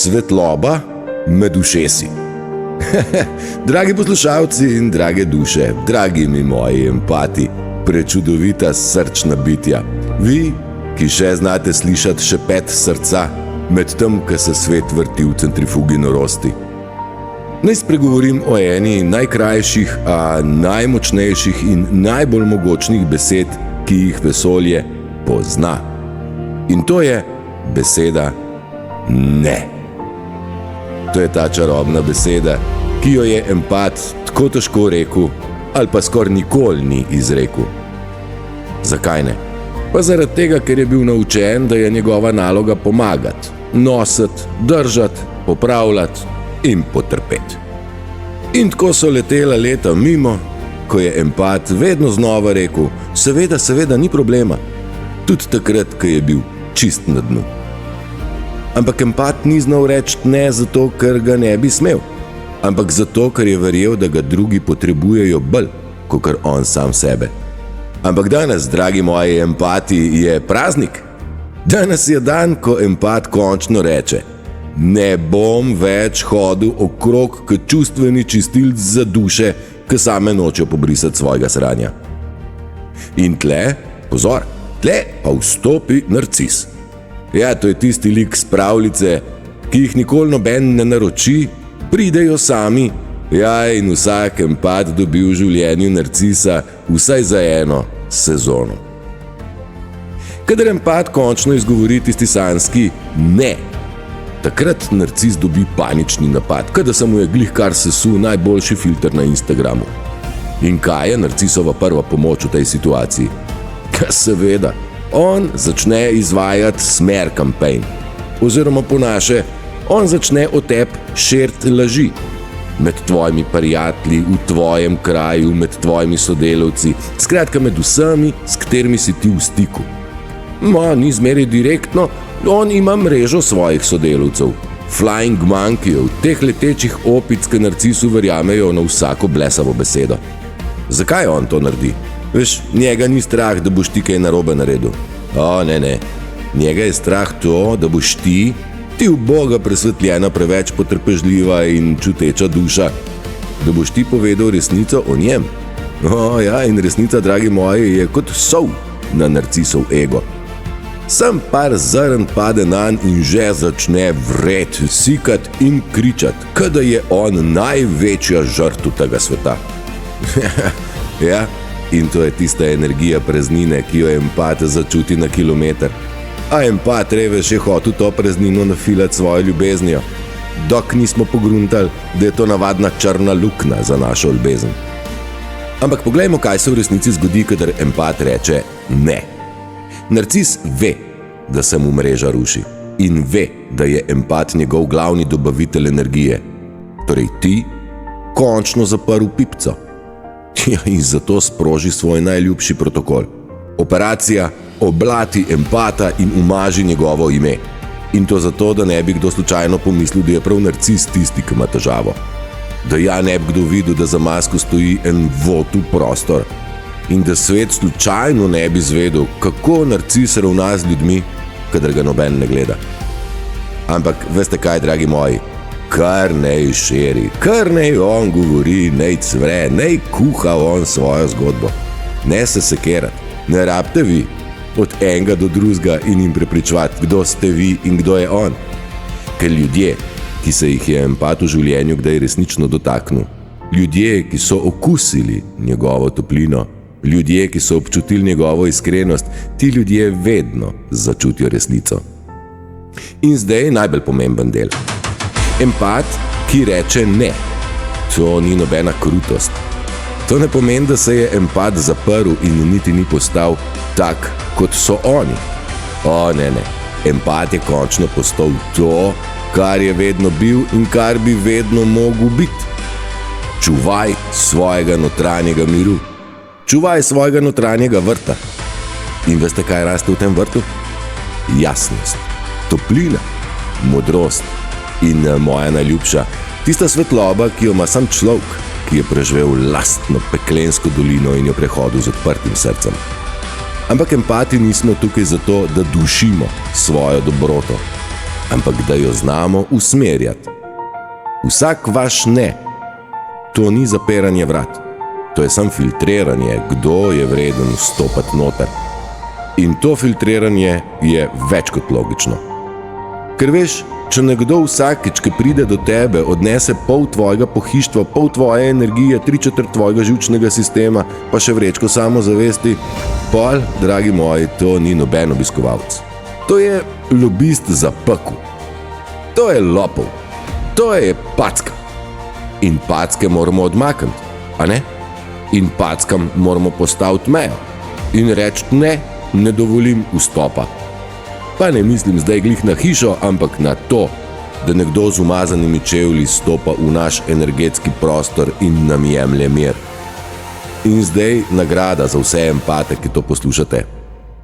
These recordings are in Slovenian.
Svetloba med ušesi. Dragi poslušalci in drage duše, dragi mi moji empati, prečudovita srčna bitja. Vi, ki še znate slišati šepet srca, medtem, ko se svet vrti v centrifugi norosti. Naj spregovorim o eni najkrajših, a najmočnejših in najbolj mogočnih besed, ki jih vesolje pozna. In to je beseda ne. To je ta čarobna beseda, ki jo je empat tako težko rekel ali pa skoraj nikoli ni izrekel. Zakaj ne? Pa zaradi tega, ker je bil naučen, da je njegova naloga pomagati, nositi, držati, popravljati in potrpeti. In tako so letela leta mimo, ko je empat vedno znova rekel, seveda, ni problema, tudi takrat, ko je bil čist na dnu. Ampak empat ni znal reči ne zato, ker ga ne bi smel, ampak zato, ker je verjel, da ga drugi potrebujejo bolj, kakor on sam sebe. Ampak danes, dragi moji empati, je praznik. Danes je dan, ko empat končno reče, ne bom več hodil okrog kot čustveni čistilc za duše, ki same nočejo pobrisati svojega sranja. In tle, pozor, tle pa vstopi narcis. Ja, to je tisti lik s pravljice, ki jih nikoli noben ne naroči, pridejo sami, ja, in vsak empat dobi v življenju narcisa vsaj za eno sezono. Kadar empat končno izgovori tisti sanjski ne, takrat narcis dobi panični napad, kada se mu je glih kar sesul najboljši filter na Instagramu. In kaj je narcisova prva pomoč v tej situaciji? Seveda, on začne izvajati smear campaign. Oziroma po naše, on začne o tebi širiti laži. Med tvojimi prijatelji, v tvojem kraju, med tvojimi sodelavci, skratka med vsemi, s katerimi si ti v stiku. Ni zmeraj direktno, on ima mrežo svojih sodelavcev, flying monkeyjev, teh letečih opic, ki narcisu verjamejo na vsako blesavo besedo. Zakaj on to naredi? Veš, njega ni strah, da boš ti kaj narobe naredil. Ne. Njega je strah to, da boš ti uboga presvetljena, preveč potrpežljiva in čuteča duša, da boš ti povedal resnico o njem. In resnica, dragi moji, je kot sol na narcisov ego. Sam par zrn pade nanj in že začne vret, sikat in kričat, kada je on največja žrtev tega sveta. Ja, in to je tista energija praznine, ki jo empat začuti na kilometer. A empat revež je hotel to praznino nafilati svojo ljubeznijo, dok nismo pogruntali, da je to navadna črna luknja za našo ljubezen. Ampak poglejmo, kaj se v resnici zgodi, kadar empat reče ne. Narcis ve, da se mu mreža ruši in ve, da je empat njegov glavni dobavitelj energije. Torej ti končno zaprl pipco. In zato sproži svoj najljubši protokol. Operacija oblati empata in umaži njegovo ime. In to zato, da ne bi kdo slučajno pomislil, da je prav narcis tisti, ki ima težavo. Da ja ne bi kdo videl, da za masko stoji en votu prostor. In da svet slučajno ne bi zvedel, kako narcis ravna z ljudmi, kadar ga noben ne gleda. Ampak veste kaj, dragi moji? Kar nej širi, kar nej on govori, nej cvre, nej kuha on svojo zgodbo. Ne se sekerati, ne rabite vi od enega do drugega in jim prepričevati, kdo ste vi in kdo je on. Ker ljudje, ki se jih je empat v življenju kdaj resnično dotaknil, ljudje, ki so okusili njegovo toplino, ljudje, ki so občutili njegovo iskrenost, ti ljudje vedno začutijo resnico. In zdaj je najbolj pomemben del. Empat, ki reče ne. To ni nobena krutost. To ne pomeni, da se je empat zaprl in niti ni postal tak, kot so oni. Ne. Empat je končno postal to, kar je vedno bil in kar bi vedno mogel biti. Čuvaj svojega notranjega miru. Čuvaj svojega notranjega vrta. In veste, kaj raste v tem vrtu? Jasnost, toplina, modrost in moja najljubša, tista svetloba, ki jo ima sam človek, ki je preživel lastno peklensko dolino in jo prehodil z odprtim srcem. Ampak empati nismo tukaj zato, da dušimo svojo dobroto. ampak da jo znamo usmerjati. Vsak vaš ne, to ni zapiranje vrat, to je samo filtriranje, kdo je vreden vstopati noter. In to filtriranje je več kot logično. Ker veš, če nekdo vsakič, ki pride do tebe, odnese pol tvojega pohištva, pol tvoje energije, 3/4 tvojega živčnega sistema, pa še vrečko samozavesti, pol, dragi moji, to ni noben obiskovalec. To je lobist za pekel. To je lopov. To je packa. In packe moramo odmakniti, a ne? In packam moramo postaviti mejo. In reči ne dovolim vstopa. Pa ne mislim zdaj glih na hišo, ampak na to, da nekdo z umazanimi čevlji stopa v naš energetski prostor in nam jemlje mir. In zdaj nagrada za vse empate, ki to poslušate.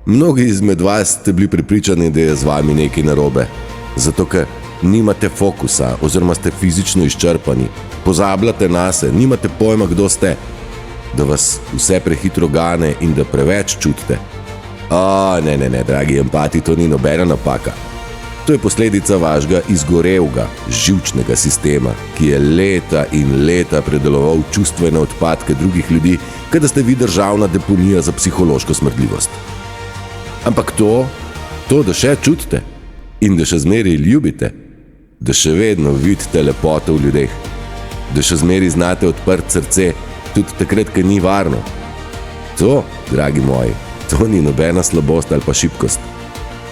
Mnogi izmed vas ste bili prepričani, da je z vami nekaj narobe, zato ker nimate fokusa oziroma ste fizično izčrpani, pozabljate nase, nimate pojma, kdo ste, da vas vse prehitro gane in da preveč čutite. Ne, dragi empati, to ni nobena napaka. To je posledica vašega izgorelega živčnega sistema, ki je leta in leta predeloval čustvene odpadke drugih ljudi, kada ste vi državna deponija za psihološko smrdljivost. Ampak to, da še čutite in da še zmeraj ljubite, da še vedno vidite lepoto v ljudeh, da še zmeraj znate odprt srce, tudi takrat, ko ni varno. To, dragi moji, to ni nobena slabost ali pa šibkost.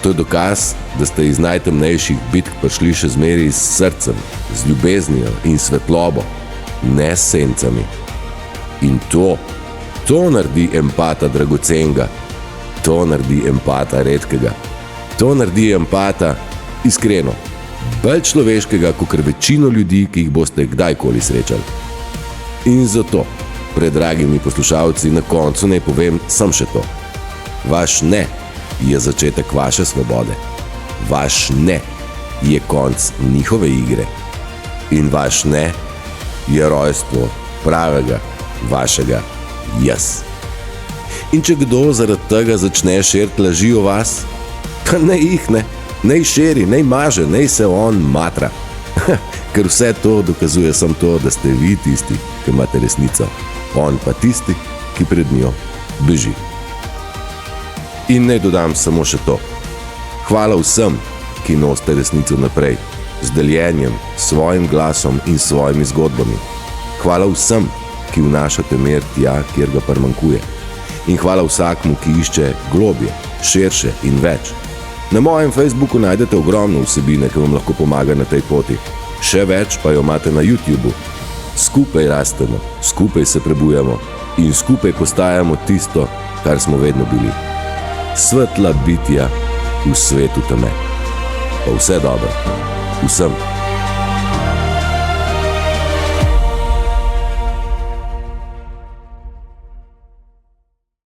To je dokaz, da ste iz najtemnejših bitk prišli še zmeraj s srcem, z ljubeznijo in svetlobo, ne s sencami. In to naredi empata dragocenga, to naredi empata redkega, to naredi empata iskreno, bolj človeškega, kakor večino ljudi, ki jih boste kdajkoli srečali. In zato, pred dragimi poslušalci, na koncu naj povem samo še to. Vaš ne je začetek vaše svobode. Vaš ne je konc njihove igre. In vaš ne je rojstvo pravega vašega jaz. In če kdo zaradi tega začne širiti laži o vas, pa ne jih ne, nej širi, nej maže, nej se on matra. Ker vse to dokazuje samo to, da ste vi tisti, ki imate resnico, on pa tisti, ki pred njo beži. In naj dodam samo še to. Hvala vsem, ki nosite resnico naprej, z deljenjem, svojim glasom in svojimi zgodbami. Hvala vsem, ki vnašate mir tja, kjer ga primanjkuje. In hvala vsakmu, ki išče globje, širše in več. Na mojem Facebooku najdete ogromno vsebine, ki vam lahko pomaga na tej poti. Še več pa jo imate na YouTubeu. Skupaj rastemo, skupaj se prebujamo in skupaj postajamo tisto, kar smo vedno bili. Svetla bitja v svetu teme. Pa vse dobro vsem.